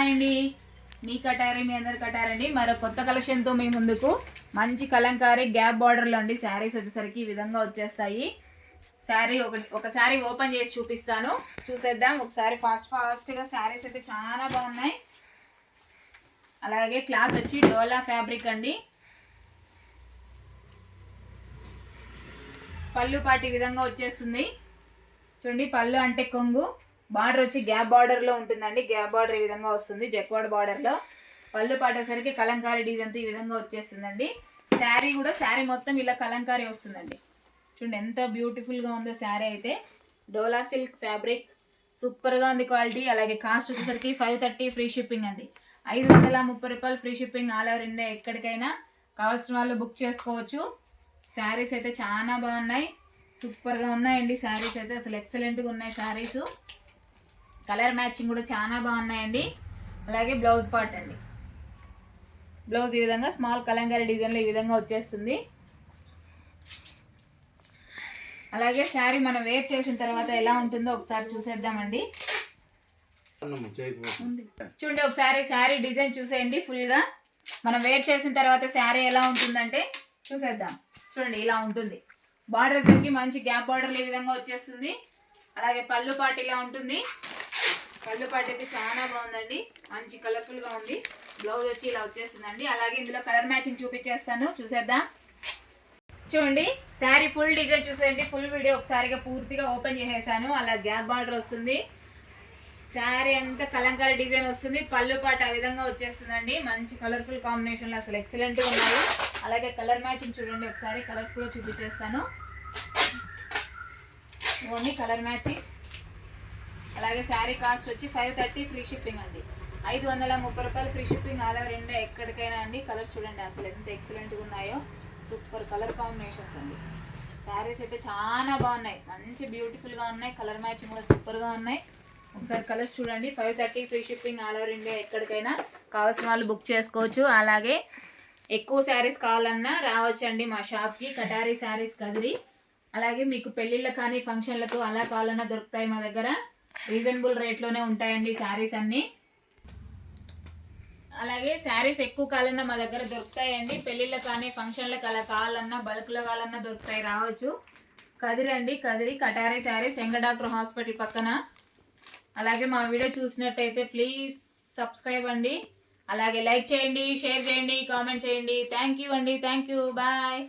Hi అండి, మీ కటారి మీ అందరు కటారండి. మరో కొత్త కలెక్షన్తో మీ ముందుకు మంచి కలంకారీ గ్యాప్ బార్డర్లో అండి శారీస్ వచ్చేసరికి ఈ విధంగా వచ్చేస్తాయి. శారీ ఒక శారీ ఓపెన్ చేసి చూపిస్తాను, చూసేద్దాం ఒకసారి. ఫాస్ట్గా శారీస్ అయితే చాలా బాగున్నాయి. అలాగే క్లాత్ వచ్చి డోలా ఫ్యాబ్రిక్ అండి. పళ్ళు పాటి విధంగా వచ్చేస్తుంది చూడండి. పళ్ళు అంటే కొంగు, బార్డర్ వచ్చి గ్యాప్ బార్డర్లో ఉంటుందండి. గ్యాప్ బార్డర్ ఈ విధంగా వస్తుంది, జక్వాడ్ బార్డర్లో. పళ్ళు పాటేసరికి కలంకారీ డిజైన్ ఈ విధంగా వచ్చేస్తుందండి. శారీ మొత్తం ఇలా కలంకారీ వస్తుందండి. చూడండి ఎంత బ్యూటిఫుల్గా ఉందో శారీ అయితే. డోలా సిల్క్ ఫ్యాబ్రిక్ సూపర్గా ఉంది క్వాలిటీ. అలాగే కాస్ట్ వచ్చేసరికి 530 ఫ్రీ షిప్పింగ్ అండి. 530 రూపాయలు free shipping all over India. ఎక్కడికైనా కావాల్సిన వాళ్ళు బుక్ చేసుకోవచ్చు. శారీస్ అయితే చాలా బాగున్నాయి, సూపర్గా ఉన్నాయండి. శారీస్ అయితే అసలు ఎక్సలెంట్గా ఉన్నాయి శారీస్. కలర్ మ్యాచింగ్ కూడా చాలా బాగున్నాయండి. అలాగే బ్లౌజ్ పార్ట్ అండి. బ్లౌజ్ ఈ విధంగా స్మాల్ కలంకారీ డిజైన్లో ఈ విధంగా వచ్చేస్తుంది. అలాగే శారీ మనం వేర్ చేసిన తర్వాత ఎలా ఉంటుందో ఒకసారి చూసేద్దామండి. చూడండి ఒకసారి శారీ డిజైన్ చూసేయండి ఫుల్గా. మనం వేర్ చేసిన తర్వాత శారీ ఎలా ఉంటుందంటే చూసేద్దాం. చూడండి ఇలా ఉంటుంది. బార్డర్ వచ్చేసరికి మంచి గ్యాప్ బార్డర్లు ఈ విధంగా వచ్చేస్తుంది. అలాగే పళ్ళు పాటు ఇలా ఉంటుంది. పళ్ళు పాటు అయితే చాలా బాగుందండి, మంచి కలర్ఫుల్గా ఉంది. బ్లౌజ్ వచ్చి ఇలా వచ్చేస్తుందండి. అలాగే ఇందులో కలర్ మ్యాచింగ్ చూపించేస్తాను, చూసేద్దాం. చూడండి శారీ ఫుల్ డిజైన్ చూసేయండి. ఫుల్ వీడియో ఒకసారిగా పూర్తిగా ఓపెన్ చేసేసాను. అలా గ్యాప్ బార్డర్ వస్తుంది. శారీ అంతా కలంకారీ డిజైన్ వస్తుంది. పళ్ళు పాటు ఆ విధంగా వచ్చేస్తుందండి. మంచి కలర్ఫుల్ కాంబినేషన్లో అసలు ఎక్సలెంట్గా ఉన్నాయి. అలాగే కలర్ మ్యాచింగ్ చూడండి ఒకసారి. కలర్స్ కూడా చూపించేస్తాను. Only colour matching. అలాగే శారీ కాస్ట్ వచ్చి 530 ఫ్రీ షిప్పింగ్ అండి. 530 రూపాయలు free shipping all over India. ఎక్కడికైనా అండి. కలర్స్ చూడండి అసలు ఎంత ఎక్సలెంట్గా ఉన్నాయో. సూపర్ కలర్ కాంబినేషన్స్ అండి. శారీస్ అయితే చాలా బాగున్నాయి, మంచి బ్యూటిఫుల్గా ఉన్నాయి. కలర్ మ్యాచింగ్ కూడా సూపర్గా ఉన్నాయి. ఒకసారి కలర్స్ చూడండి. 530 free shipping all over India. ఎక్కడికైనా కావాల్సిన వాళ్ళు బుక్ చేసుకోవచ్చు. అలాగే ఎక్కువ శారీస్ కావాలన్నా రావచ్చండి మా షాప్కి, కటారీ శారీస్ కదిరి. అలాగే మీకు పెళ్ళిళ్ళ కానీ ఫంక్షన్లకు అలా కావాలన్నా దొరుకుతాయి మా దగ్గర. రీజనబుల్ రేట్లోనే ఉంటాయండి శారీస్ అన్నీ. అలాగే శారీస్ ఎక్కువ కావాలన్నా మా దగ్గర దొరుకుతాయండి. పెళ్ళిళ్ళ కానీ ఫంక్షన్లకు అలా కావాలన్నా బల్క్లో కావాలన్నా దొరుకుతాయి, రావచ్చు. కదిరి అండి, కదిరి కటారీ శారీస్, యంగ డాక్టర్ హాస్పిటల్ పక్కన. అలాగే మా వీడియో చూసినట్టయితే ప్లీజ్ సబ్స్క్రైబ్ అండి. అలాగే లైక్ చేయండి, షేర్ చేయండి, కామెంట్ చేయండి. థ్యాంక్ యూ అండి, థ్యాంక్ యూ, బాయ్.